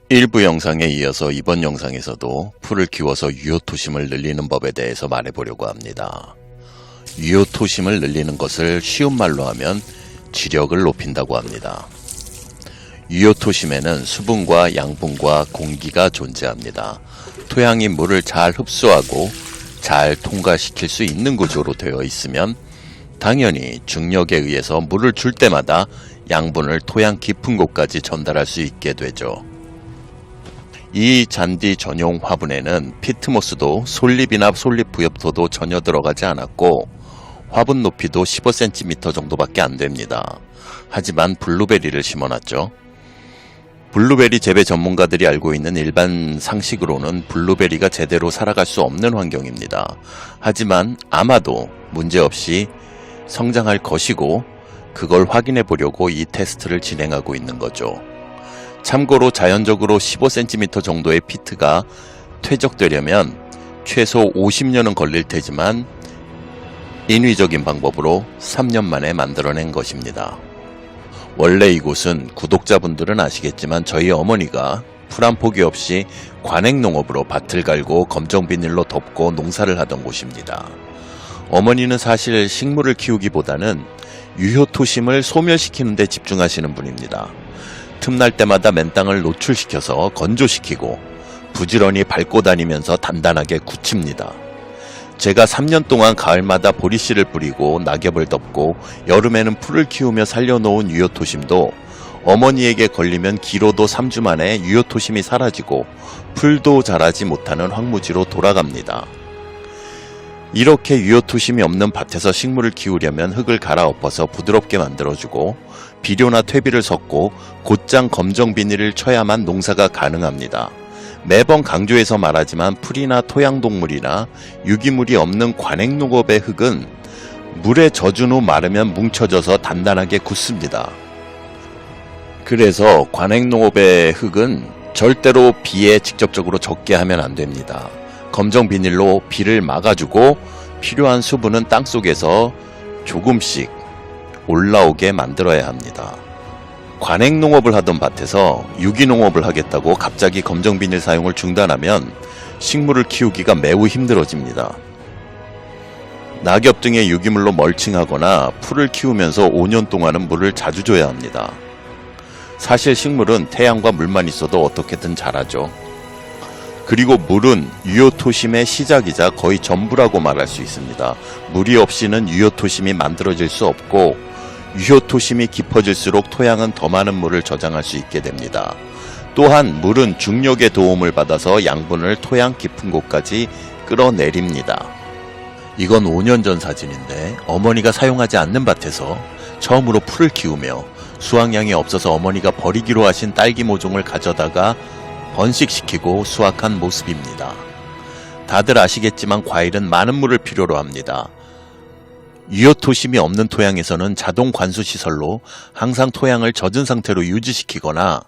일부 영상에 이어서 이번 영상에서도 풀을 키워서 유효토심을 늘리는 법에 대해서 말해보려고 합니다. 유효토심을 늘리는 것을 쉬운 말로 하면 지력을 높인다고 합니다. 유효토심에는 수분과 양분과 공기가 존재합니다. 토양이 물을 잘 흡수하고 잘 통과시킬 수 있는 구조로 되어 있으면 당연히 중력에 의해서 물을 줄 때마다 양분을 토양 깊은 곳까지 전달할 수 있게 되죠. 이 잔디 전용 화분에는 피트모스도 솔잎이나 솔잎 부엽토도 전혀 들어가지 않았고 화분 높이도 15cm 정도밖에 안 됩니다. 하지만 블루베리를 심어놨죠. 블루베리 재배 전문가들이 알고 있는 일반 상식으로는 블루베리가 제대로 살아갈 수 없는 환경입니다. 하지만 아마도 문제없이 성장할 것이고 그걸 확인해 보려고 이 테스트를 진행하고 있는 거죠. 참고로 자연적으로 15cm 정도의 피트가 퇴적되려면 최소 50년은 걸릴 테지만 인위적인 방법으로 3년 만에 만들어낸 것입니다. 원래 이곳은 구독자분들은 아시겠지만 저희 어머니가 풀 한 포기 없이 관행농업으로 밭을 갈고 검정 비닐로 덮고 농사를 하던 곳입니다. 어머니는 사실 식물을 키우기보다는 유효토심을 소멸시키는 데 집중하시는 분입니다. 틈날 때마다 맨땅을 노출시켜서 건조시키고 부지런히 밟고 다니면서 단단하게 굳힙니다. 제가 3년 동안 가을마다 보리씨를 뿌리고 낙엽을 덮고 여름에는 풀을 키우며 살려놓은 유효토심도 어머니에게 걸리면 길어도 3주 만에 유효토심이 사라지고 풀도 자라지 못하는 황무지로 돌아갑니다. 이렇게 유효토심이 없는 밭에서 식물을 키우려면 흙을 갈아엎어서 부드럽게 만들어주고 비료나 퇴비를 섞고 곧장 검정 비닐을 쳐야만 농사가 가능합니다. 매번 강조해서 말하지만 풀이나 토양동물이나 유기물이 없는 관행농업의 흙은 물에 젖은 후 마르면 뭉쳐져서 단단하게 굳습니다. 그래서 관행농업의 흙은 절대로 비에 직접적으로 젖게 하면 안 됩니다. 검정 비닐로 비를 막아주고 필요한 수분은 땅속에서 조금씩 올라오게 만들어야 합니다. 관행농업을 하던 밭에서 유기농업을 하겠다고 갑자기 검정 비닐 사용을 중단하면 식물을 키우기가 매우 힘들어집니다. 낙엽 등의 유기물로 멀칭하거나 풀을 키우면서 5년 동안은 물을 자주 줘야 합니다. 사실 식물은 태양과 물만 있어도 어떻게든 자라죠. 그리고 물은 유효토심의 시작이자 거의 전부라고 말할 수 있습니다. 물이 없이는 유효토심이 만들어질 수 없고 유효토심이 깊어질수록 토양은 더 많은 물을 저장할 수 있게 됩니다. 또한 물은 중력의 도움을 받아서 양분을 토양 깊은 곳까지 끌어내립니다. 이건 5년 전 사진인데 어머니가 사용하지 않는 밭에서 처음으로 풀을 키우며 수확량이 없어서 어머니가 버리기로 하신 딸기 모종을 가져다가 번식시키고 수확한 모습입니다. 다들 아시겠지만 과일은 많은 물을 필요로 합니다. 유효토심이 없는 토양에서는 자동 관수시설로 항상 토양을 젖은 상태로 유지시키거나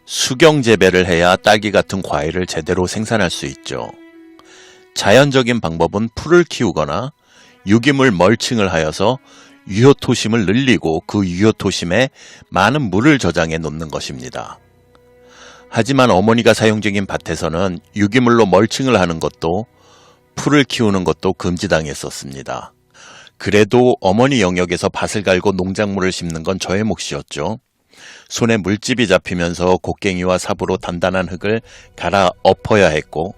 수경 재배를 해야 딸기 같은 과일을 제대로 생산할 수 있죠. 자연적인 방법은 풀을 키우거나 유기물 멀칭을 하여서 유효토심을 늘리고 그 유효토심에 많은 물을 저장해 놓는 것입니다. 하지만 어머니가 사용 중인 밭에서는 유기물로 멀칭을 하는 것도 풀을 키우는 것도 금지당했었습니다. 그래도 어머니 영역에서 밭을 갈고 농작물을 심는 건 저의 몫이었죠. 손에 물집이 잡히면서 곡괭이와 삽으로 단단한 흙을 갈아 엎어야 했고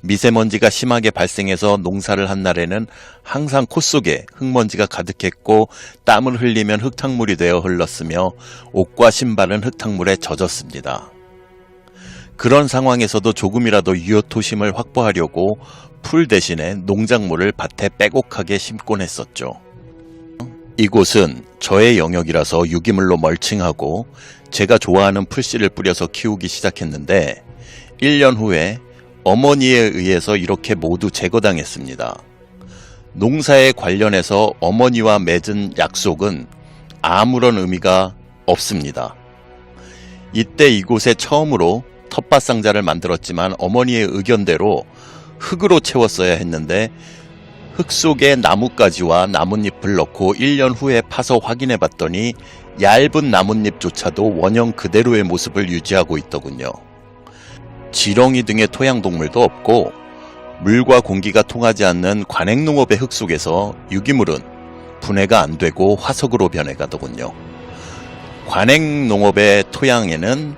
미세먼지가 심하게 발생해서 농사를 한 날에는 항상 코 속에 흙먼지가 가득했고 땀을 흘리면 흙탕물이 되어 흘렀으며 옷과 신발은 흙탕물에 젖었습니다. 그런 상황에서도 조금이라도 유효토심을 확보하려고 풀 대신에 농작물을 밭에 빼곡하게 심곤 했었죠. 이곳은 저의 영역이라서 유기물로 멀칭하고 제가 좋아하는 풀씨를 뿌려서 키우기 시작했는데 1년 후에 어머니에 의해서 이렇게 모두 제거당했습니다. 농사에 관련해서 어머니와 맺은 약속은 아무런 의미가 없습니다. 이때 이곳에 처음으로 텃밭 상자를 만들었지만 어머니의 의견대로 흙으로 채웠어야 했는데 흙 속에 나뭇가지와 나뭇잎을 넣고 1년 후에 파서 확인해 봤더니 얇은 나뭇잎조차도 원형 그대로의 모습을 유지하고 있더군요. 지렁이 등의 토양동물도 없고 물과 공기가 통하지 않는 관행농업의 흙 속에서 유기물은 분해가 안 되고 화석으로 변해가더군요. 관행농업의 토양에는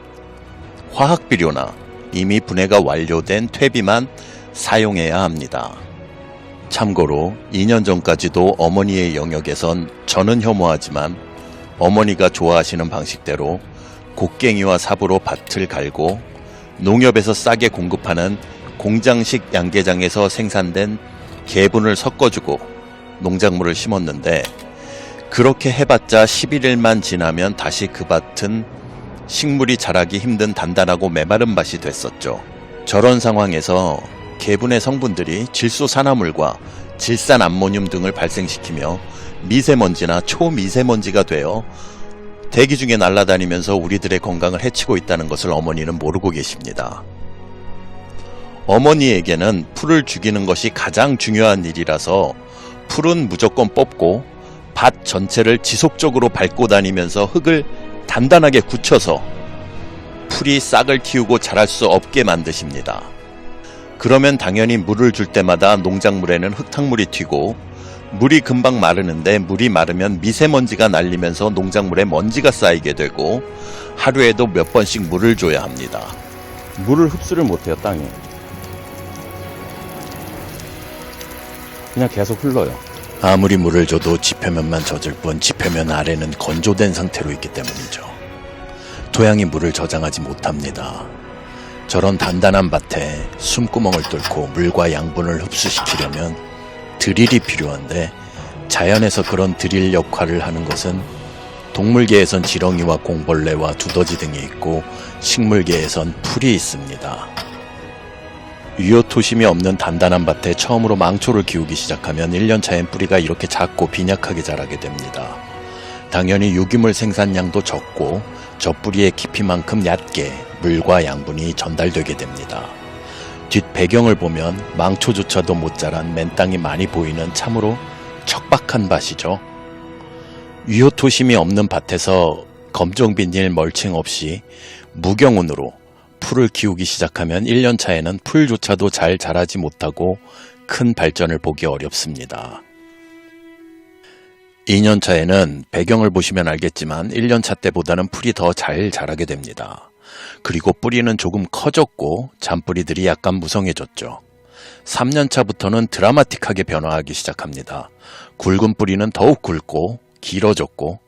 화학비료나 이미 분해가 완료된 퇴비만 사용해야 합니다. 참고로 2년 전까지도 어머니의 영역에선 저는 혐오하지만 어머니가 좋아하시는 방식대로 곡괭이와 삽으로 밭을 갈고 농협에서 싸게 공급하는 공장식 양계장에서 생산된 개분을 섞어주고 농작물을 심었는데 그렇게 해봤자 11일만 지나면 다시 그 밭은 식물이 자라기 힘든 단단하고 메마른 밭이 됐었죠. 저런 상황에서 개분의 성분들이 질소산화물과 질산암모늄 등을 발생시키며 미세먼지나 초미세먼지가 되어 대기 중에 날아다니면서 우리들의 건강을 해치고 있다는 것을 어머니는 모르고 계십니다. 어머니에게는 풀을 죽이는 것이 가장 중요한 일이라서 풀은 무조건 뽑고 밭 전체를 지속적으로 밟고 다니면서 흙을 단단하게 굳혀서 풀이 싹을 틔우고 자랄 수 없게 만드십니다. 그러면 당연히 물을 줄 때마다 농작물에는 흙탕물이 튀고 물이 금방 마르는데 물이 마르면 미세먼지가 날리면서 농작물에 먼지가 쌓이게 되고 하루에도 몇 번씩 물을 줘야 합니다. 물을 흡수를 못해요, 땅이. 그냥 계속 흘러요. 아무리 물을 줘도 지표면만 젖을 뿐 지표면 아래는 건조된 상태로 있기 때문이죠. 토양이 물을 저장하지 못합니다. 저런 단단한 밭에 숨구멍을 뚫고 물과 양분을 흡수시키려면 드릴이 필요한데 자연에서 그런 드릴 역할을 하는 것은 동물계에선 지렁이와 공벌레와 두더지 등이 있고 식물계에선 풀이 있습니다. 유효토심이 없는 단단한 밭에 처음으로 망초를 키우기 시작하면 1년차엔 뿌리가 이렇게 작고 빈약하게 자라게 됩니다. 당연히 유기물 생산량도 적고 젖뿌리의 깊이만큼 얕게 물과 양분이 전달되게 됩니다. 뒷 배경을 보면 망초조차도 못 자란 맨땅이 많이 보이는 참으로 척박한 밭이죠. 유효토심이 없는 밭에서 검정비닐 멀칭 없이 무경운으로 풀을 키우기 시작하면 1년 차에는 풀조차도 잘 자라지 못하고 큰 발전을 보기 어렵습니다. 2년 차에는 배경을 보시면 알겠지만 1년 차 때보다는 풀이 더 잘 자라게 됩니다. 그리고 뿌리는 조금 커졌고 잔뿌리들이 약간 무성해졌죠. 3년 차부터는 드라마틱하게 변화하기 시작합니다. 굵은 뿌리는 더욱 굵고 길어졌고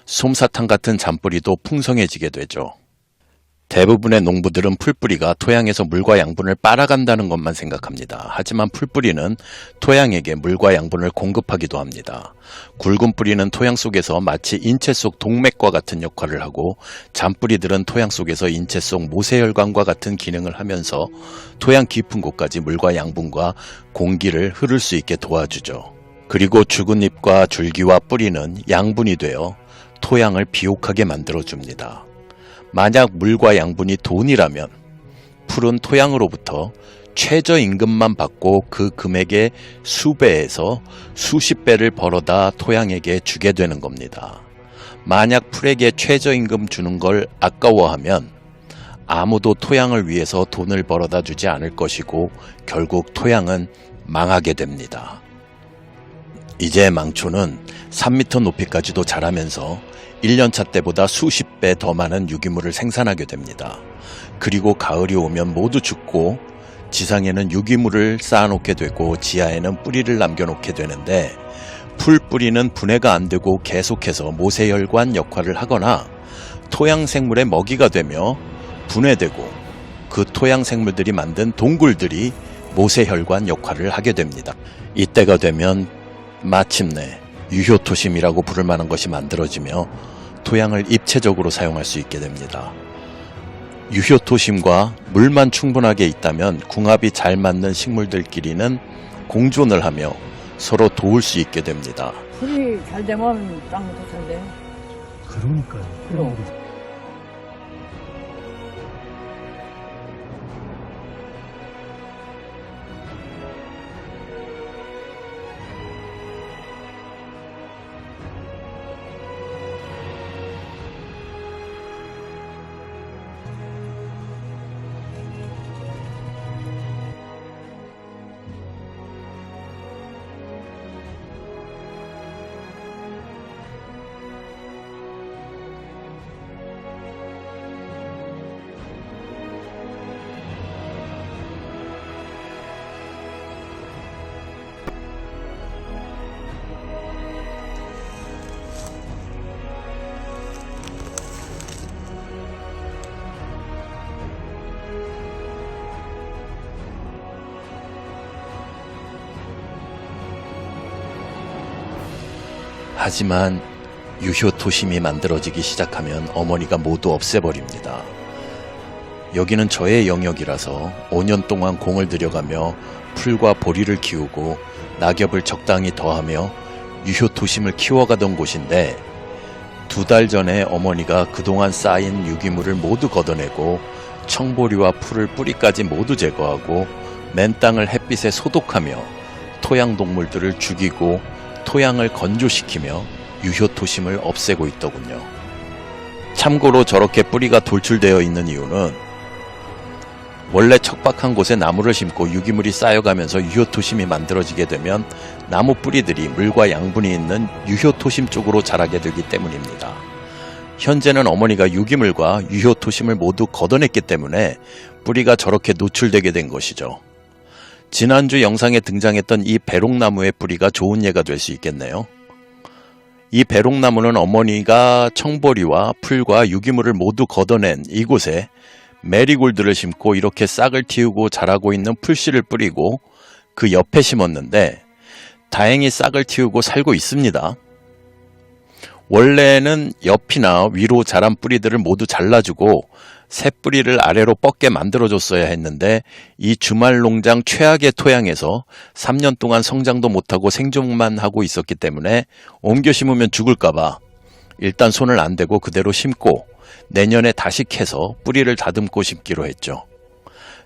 솜사탕 같은 잔뿌리도 풍성해지게 되죠. 대부분의 농부들은 풀뿌리가 토양에서 물과 양분을 빨아간다는 것만 생각합니다. 하지만 풀뿌리는 토양에게 물과 양분을 공급하기도 합니다. 굵은 뿌리는 토양 속에서 마치 인체 속 동맥과 같은 역할을 하고 잔뿌리들은 토양 속에서 인체 속 모세혈관과 같은 기능을 하면서 토양 깊은 곳까지 물과 양분과 공기를 흐를 수 있게 도와주죠. 그리고 죽은 잎과 줄기와 뿌리는 양분이 되어 토양을 비옥하게 만들어줍니다. 만약 물과 양분이 돈이라면 풀은 토양으로부터 최저임금만 받고 그 금액의 수배에서 수십 배를 벌어다 토양에게 주게 되는 겁니다. 만약 풀에게 최저임금 주는 걸 아까워하면 아무도 토양을 위해서 돈을 벌어다 주지 않을 것이고 결국 토양은 망하게 됩니다. 이제 망초는 3m 높이까지도 자라면서 1년차 때보다 수십 배 더 많은 유기물을 생산하게 됩니다. 그리고 가을이 오면 모두 죽고 지상에는 유기물을 쌓아놓게 되고 지하에는 뿌리를 남겨놓게 되는데 풀뿌리는 분해가 안 되고 계속해서 모세혈관 역할을 하거나 토양 생물의 먹이가 되며 분해되고 그 토양 생물들이 만든 동굴들이 모세혈관 역할을 하게 됩니다. 이때가 되면 마침내 유효토심이라고 부를 만한 것이 만들어지며 토양을 입체적으로 사용할 수 있게 됩니다. 유효토심과 물만 충분하게 있다면 궁합이 잘 맞는 식물들끼리는 공존을 하며 서로 도울 수 있게 됩니다. 풀이 잘 되면 땅도 잘 돼. 그러니까요. 그럼. 하지만 유효토심이 만들어지기 시작하면 어머니가 모두 없애버립니다. 여기는 저의 영역이라서 5년 동안 공을 들여가며 풀과 보리를 키우고 낙엽을 적당히 더하며 유효토심을 키워가던 곳인데 2달 전에 어머니가 그동안 쌓인 유기물을 모두 걷어내고 청보리와 풀을 뿌리까지 모두 제거하고 맨 땅을 햇빛에 소독하며 토양 동물들을 죽이고 토양을 건조시키며 유효토심을 없애고 있더군요. 참고로 저렇게 뿌리가 돌출되어 있는 이유는 원래 척박한 곳에 나무를 심고 유기물이 쌓여가면서 유효토심이 만들어지게 되면 나무 뿌리들이 물과 양분이 있는 유효토심 쪽으로 자라게 되기 때문입니다. 현재는 어머니가 유기물과 유효토심을 모두 걷어냈기 때문에 뿌리가 저렇게 노출되게 된 것이죠. 지난주 영상에 등장했던 이 배롱나무의 뿌리가 좋은 예가 될 수 있겠네요. 이 배롱나무는 어머니가 청보리와 풀과 유기물을 모두 걷어낸 이곳에 메리골드를 심고 이렇게 싹을 틔우고 자라고 있는 풀씨를 뿌리고 그 옆에 심었는데 다행히 싹을 틔우고 살고 있습니다. 원래는 옆이나 위로 자란 뿌리들을 모두 잘라주고 새 뿌리를 아래로 뻗게 만들어줬어야 했는데 이 주말농장 최악의 토양에서 3년 동안 성장도 못하고 생존만 하고 있었기 때문에 옮겨 심으면 죽을까봐 일단 손을 안 대고 그대로 심고 내년에 다시 캐서 뿌리를 다듬고 심기로 했죠.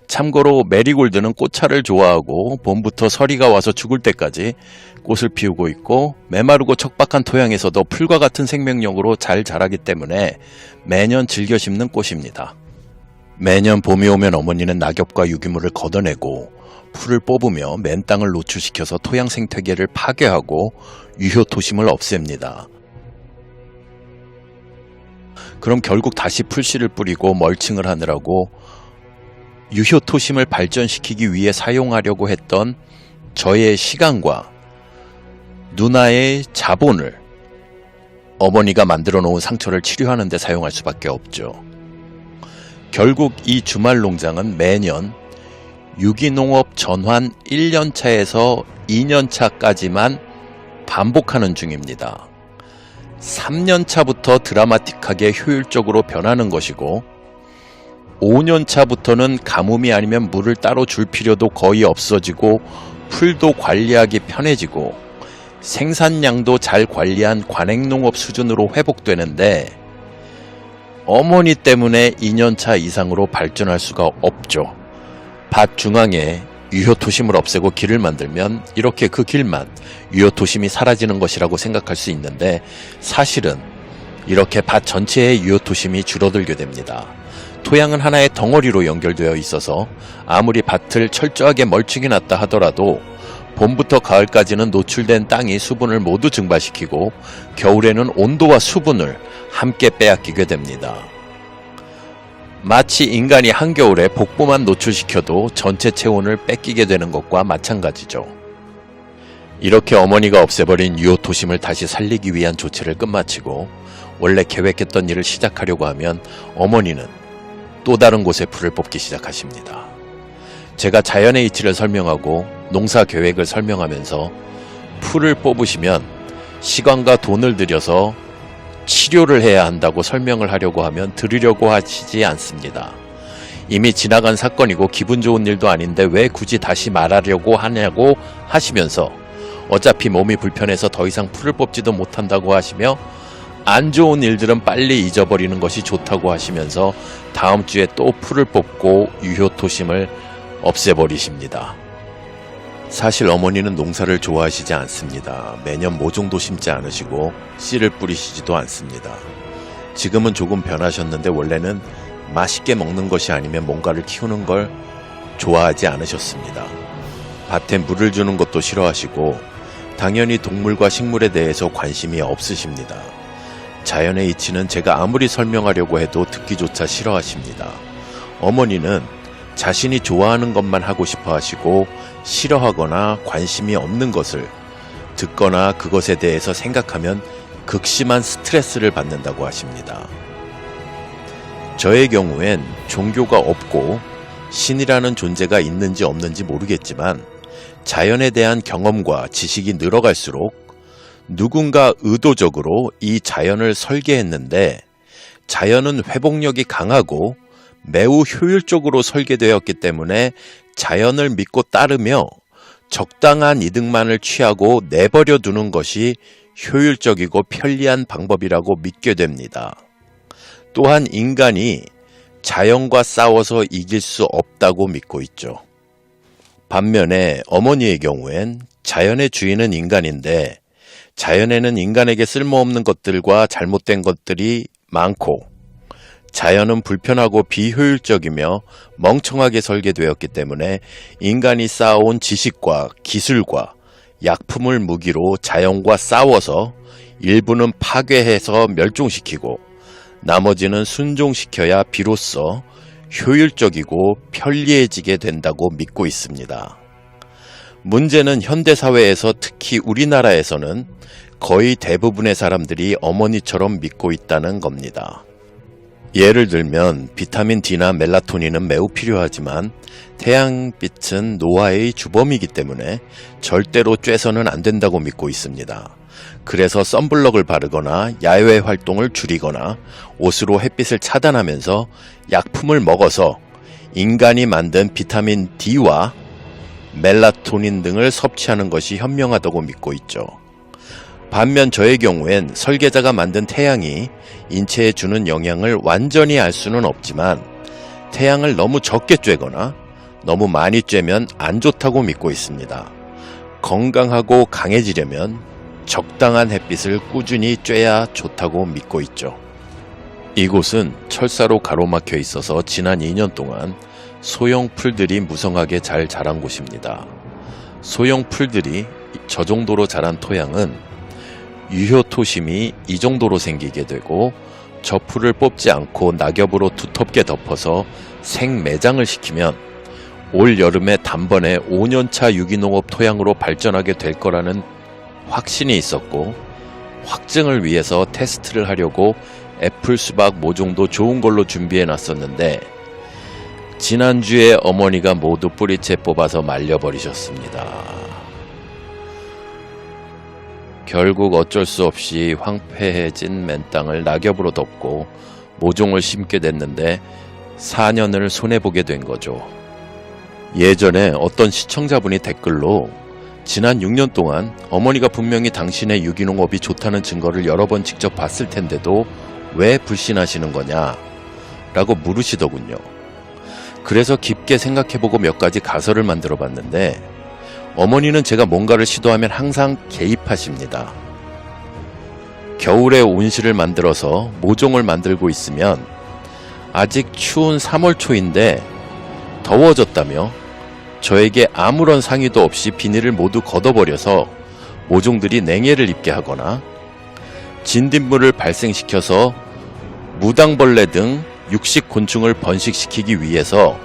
참고로 메리골드는 꽃차를 좋아하고 봄부터 서리가 와서 죽을 때까지 꽃을 피우고 있고 메마르고 척박한 토양에서도 풀과 같은 생명력으로 잘 자라기 때문에 매년 즐겨 심는 꽃입니다. 매년 봄이 오면 어머니는 낙엽과 유기물을 걷어내고 풀을 뽑으며 맨 땅을 노출시켜서 토양 생태계를 파괴하고 유효토심을 없앱니다. 그럼 결국 다시 풀씨를 뿌리고 멀칭을 하느라고 유효토심을 발전시키기 위해 사용하려고 했던 저의 시간과 누나의 자본을 어머니가 만들어 놓은 상처를 치료하는 데 사용할 수밖에 없죠. 결국 이 주말농장은 매년 유기농업 전환 1년차에서 2년차까지만 반복하는 중입니다. 3년차부터 드라마틱하게 효율적으로 변하는 것이고 5년차부터는 가뭄이 아니면 물을 따로 줄 필요도 거의 없어지고 풀도 관리하기 편해지고 생산량도 잘 관리한 관행농업 수준으로 회복되는데 어머니 때문에 2년차 이상으로 발전할 수가 없죠. 밭 중앙에 유효토심을 없애고 길을 만들면 이렇게 그 길만 유효토심이 사라지는 것이라고 생각할 수 있는데 사실은 이렇게 밭 전체의 유효토심이 줄어들게 됩니다. 토양은 하나의 덩어리로 연결되어 있어서 아무리 밭을 철저하게 멀칭해놨다 하더라도 봄부터 가을까지는 노출된 땅이 수분을 모두 증발시키고 겨울에는 온도와 수분을 함께 빼앗기게 됩니다. 마치 인간이 한겨울에 복부만 노출시켜도 전체 체온을 뺏기게 되는 것과 마찬가지죠. 이렇게 어머니가 없애버린 유효토심을 다시 살리기 위한 조치를 끝마치고 원래 계획했던 일을 시작하려고 하면 어머니는 또 다른 곳에 풀을 뽑기 시작하십니다. 제가 자연의 이치를 설명하고 농사 계획을 설명하면서 풀을 뽑으시면 시간과 돈을 들여서 치료를 해야 한다고 설명을 하려고 하면 들으려고 하시지 않습니다. 이미 지나간 사건이고 기분 좋은 일도 아닌데 왜 굳이 다시 말하려고 하냐고 하시면서 어차피 몸이 불편해서 더 이상 풀을 뽑지도 못한다고 하시며 안 좋은 일들은 빨리 잊어버리는 것이 좋다고 하시면서 다음 주에 또 풀을 뽑고 유효토심을 없애버리십니다. 사실 어머니는 농사를 좋아하시지 않습니다. 매년 모종도 심지 않으시고 씨를 뿌리시지도 않습니다. 지금은 조금 변하셨는데 원래는 맛있게 먹는 것이 아니면 뭔가를 키우는 걸 좋아하지 않으셨습니다. 밭에 물을 주는 것도 싫어하시고 당연히 동물과 식물에 대해서 관심이 없으십니다. 자연의 이치는 제가 아무리 설명하려고 해도 듣기조차 싫어하십니다. 어머니는 자신이 좋아하는 것만 하고 싶어 하시고 싫어하거나 관심이 없는 것을 듣거나 그것에 대해서 생각하면 극심한 스트레스를 받는다고 하십니다. 저의 경우엔 종교가 없고 신이라는 존재가 있는지 없는지 모르겠지만 자연에 대한 경험과 지식이 늘어갈수록 누군가 의도적으로 이 자연을 설계했는데 자연은 회복력이 강하고 매우 효율적으로 설계되었기 때문에 자연을 믿고 따르며 적당한 이득만을 취하고 내버려 두는 것이 효율적이고 편리한 방법이라고 믿게 됩니다. 또한 인간이 자연과 싸워서 이길 수 없다고 믿고 있죠. 반면에 어머니의 경우엔 자연의 주인은 인간인데 자연에는 인간에게 쓸모없는 것들과 잘못된 것들이 많고 자연은 불편하고 비효율적이며 멍청하게 설계되었기 때문에 인간이 쌓아온 지식과 기술과 약품을 무기로 자연과 싸워서 일부는 파괴해서 멸종시키고 나머지는 순종시켜야 비로소 효율적이고 편리해지게 된다고 믿고 있습니다. 문제는 현대사회에서 특히 우리나라에서는 거의 대부분의 사람들이 어머니처럼 믿고 있다는 겁니다. 예를 들면 비타민 D나 멜라토닌은 매우 필요하지만 태양빛은 노화의 주범이기 때문에 절대로 쬐서는 안 된다고 믿고 있습니다. 그래서 선블럭을 바르거나 야외 활동을 줄이거나 옷으로 햇빛을 차단하면서 약품을 먹어서 인간이 만든 비타민 D와 멜라토닌 등을 섭취하는 것이 현명하다고 믿고 있죠. 반면 저의 경우엔 설계자가 만든 태양이 인체에 주는 영향을 완전히 알 수는 없지만 태양을 너무 적게 쬐거나 너무 많이 쬐면 안 좋다고 믿고 있습니다. 건강하고 강해지려면 적당한 햇빛을 꾸준히 쬐야 좋다고 믿고 있죠. 이곳은 철사로 가로막혀 있어서 지난 2년 동안 소형 풀들이 무성하게 잘 자란 곳입니다. 소형 풀들이 저 정도로 자란 토양은 유효토심이 이 정도로 생기게 되고 저 풀을 뽑지 않고 낙엽으로 두텁게 덮어서 생매장을 시키면 올 여름에 단번에 5년차 유기농업 토양으로 발전하게 될 거라는 확신이 있었고 확증을 위해서 테스트를 하려고 애플 수박 모종도 좋은 걸로 준비해 놨었는데 지난주에 어머니가 모두 뿌리채 뽑아서 말려버리셨습니다. 결국 어쩔 수 없이 황폐해진 맨땅을 낙엽으로 덮고 모종을 심게 됐는데 4년을 손해보게 된 거죠. 예전에 어떤 시청자분이 댓글로 지난 6년 동안 어머니가 분명히 당신의 유기농업이 좋다는 증거를 여러 번 직접 봤을 텐데도 왜 불신하시는 거냐 라고 물으시더군요. 그래서 깊게 생각해보고 몇 가지 가설을 만들어 봤는데 어머니는 제가 뭔가를 시도하면 항상 개입하십니다. 겨울에 온실을 만들어서 모종을 만들고 있으면 아직 추운 3월 초인데 더워졌다며 저에게 아무런 상의도 없이 비닐을 모두 걷어버려서 모종들이 냉해를 입게 하거나 진딧물을 발생시켜서 무당벌레 등 육식 곤충을 번식시키기 위해서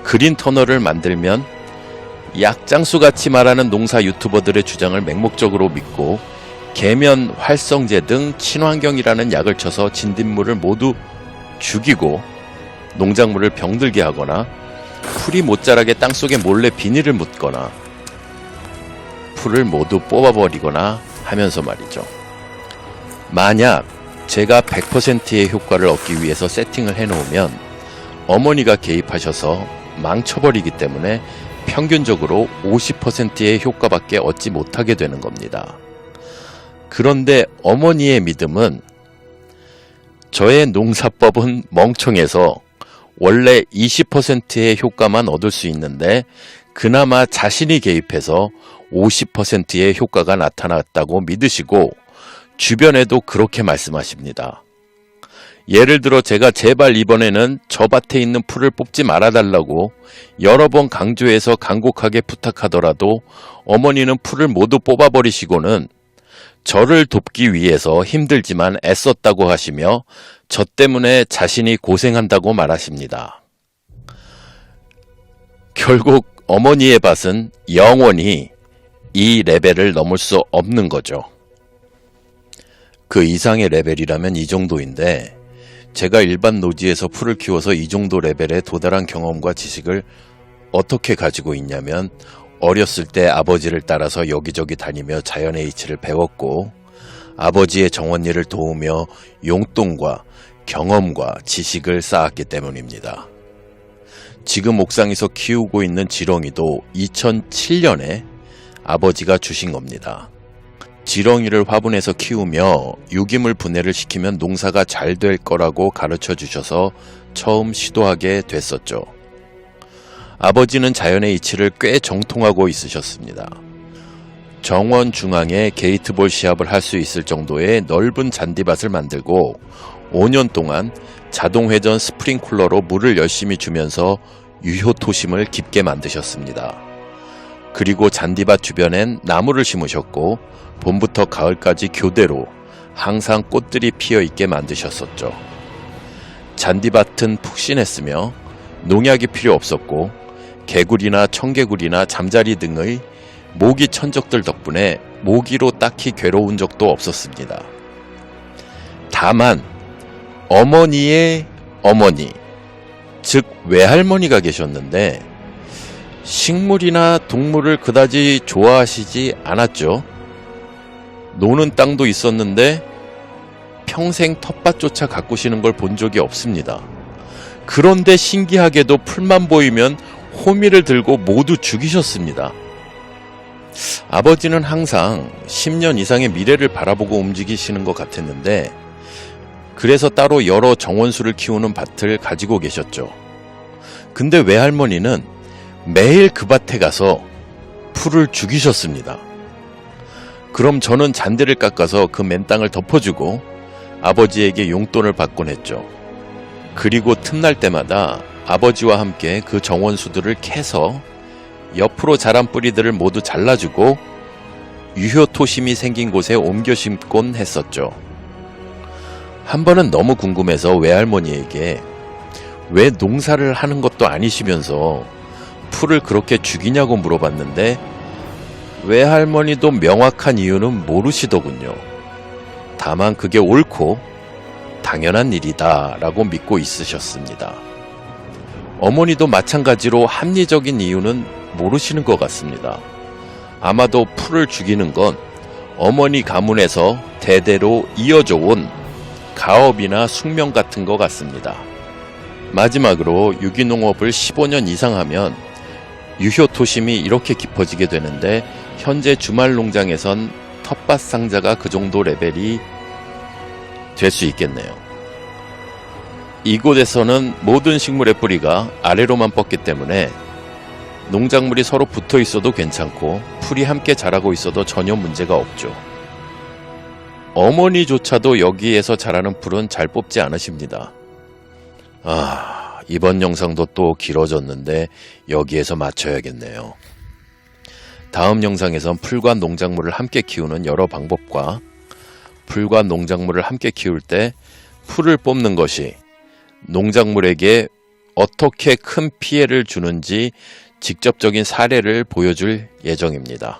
그린 터널을 만들면 약장수같이 말하는 농사 유튜버들의 주장을 맹목적으로 믿고 계면 활성제 등 친환경이라는 약을 쳐서 진딧물을 모두 죽이고 농작물을 병들게 하거나 풀이 못 자라게 땅속에 몰래 비닐을 묻거나 풀을 모두 뽑아버리거나 하면서 말이죠. 만약 제가 100%의 효과를 얻기 위해서 세팅을 해놓으면 어머니가 개입하셔서 망쳐버리기 때문에 평균적으로 50%의 효과밖에 얻지 못하게 되는 겁니다. 그런데 어머니의 믿음은 저의 농사법은 멍청해서 원래 20%의 효과만 얻을 수 있는데 그나마 자신이 개입해서 50%의 효과가 나타났다고 믿으시고 주변에도 그렇게 말씀하십니다. 예를 들어 제가 제발 이번에는 저 밭에 있는 풀을 뽑지 말아달라고 여러 번 강조해서 간곡하게 부탁하더라도 어머니는 풀을 모두 뽑아버리시고는 저를 돕기 위해서 힘들지만 애썼다고 하시며 저 때문에 자신이 고생한다고 말하십니다. 결국 어머니의 밭은 영원히 이 레벨을 넘을 수 없는 거죠. 그 이상의 레벨이라면 이 정도인데 제가 일반 노지에서 풀을 키워서 이 정도 레벨에 도달한 경험과 지식을 어떻게 가지고 있냐면 어렸을 때 아버지를 따라서 여기저기 다니며 자연의 이치를 배웠고 아버지의 정원일을 도우며 용돈과 경험과 지식을 쌓았기 때문입니다. 지금 옥상에서 키우고 있는 지렁이도 2007년에 아버지가 주신 겁니다. 지렁이를 화분에서 키우며 유기물 분해를 시키면 농사가 잘 될 거라고 가르쳐 주셔서 처음 시도하게 됐었죠. 아버지는 자연의 이치를 꽤 정통하고 있으셨습니다. 정원 중앙에 게이트볼 시합을 할 수 있을 정도의 넓은 잔디밭을 만들고 5년 동안 자동회전 스프링쿨러로 물을 열심히 주면서 유효토심을 깊게 만드셨습니다. 그리고 잔디밭 주변엔 나무를 심으셨고 봄부터 가을까지 교대로 항상 꽃들이 피어있게 만드셨었죠. 잔디밭은 푹신했으며 농약이 필요 없었고 개구리나 청개구리나 잠자리 등의 모기 천적들 덕분에 모기로 딱히 괴로운 적도 없었습니다. 다만 어머니의 어머니, 즉 외할머니가 계셨는데 식물이나 동물을 그다지 좋아하시지 않았죠. 노는 땅도 있었는데 평생 텃밭조차 가꾸시는 걸 본 적이 없습니다. 그런데 신기하게도 풀만 보이면 호미를 들고 모두 죽이셨습니다. 아버지는 항상 10년 이상의 미래를 바라보고 움직이시는 것 같았는데 그래서 따로 여러 정원수를 키우는 밭을 가지고 계셨죠. 근데 외할머니는 매일 그 밭에 가서 풀을 죽이셨습니다. 그럼 저는 잔디를 깎아서 그 맨 땅을 덮어주고 아버지에게 용돈을 받곤 했죠. 그리고 틈날 때마다 아버지와 함께 그 정원수들을 캐서 옆으로 자란 뿌리들을 모두 잘라주고 유효토심이 생긴 곳에 옮겨 심곤 했었죠. 한 번은 너무 궁금해서 외할머니에게 왜 농사를 하는 것도 아니시면서 풀을 그렇게 죽이냐고 물어봤는데 외할머니도 명확한 이유는 모르시더군요. 다만 그게 옳고 당연한 일이다 라고 믿고 있으셨습니다. 어머니도 마찬가지로 합리적인 이유는 모르시는 것 같습니다. 아마도 풀을 죽이는 건 어머니 가문에서 대대로 이어져 온 가업이나 숙명 같은 것 같습니다. 마지막으로 유기농업을 15년 이상 하면 유효토심이 이렇게 깊어지게 되는데 현재 주말 농장에선 텃밭 상자가 그 정도 레벨이 될 수 있겠네요. 이곳에서는 모든 식물의 뿌리가 아래로만 뻗기 때문에 농작물이 서로 붙어 있어도 괜찮고 풀이 함께 자라고 있어도 전혀 문제가 없죠. 어머니조차도 여기에서 자라는 풀은 잘 뽑지 않으십니다. 이번 영상도 또 길어졌는데 여기에서 마쳐야겠네요. 다음 영상에선 풀과 농작물을 함께 키우는 여러 방법과 풀과 농작물을 함께 키울 때 풀을 뽑는 것이 농작물에게 어떻게 큰 피해를 주는지 직접적인 사례를 보여줄 예정입니다.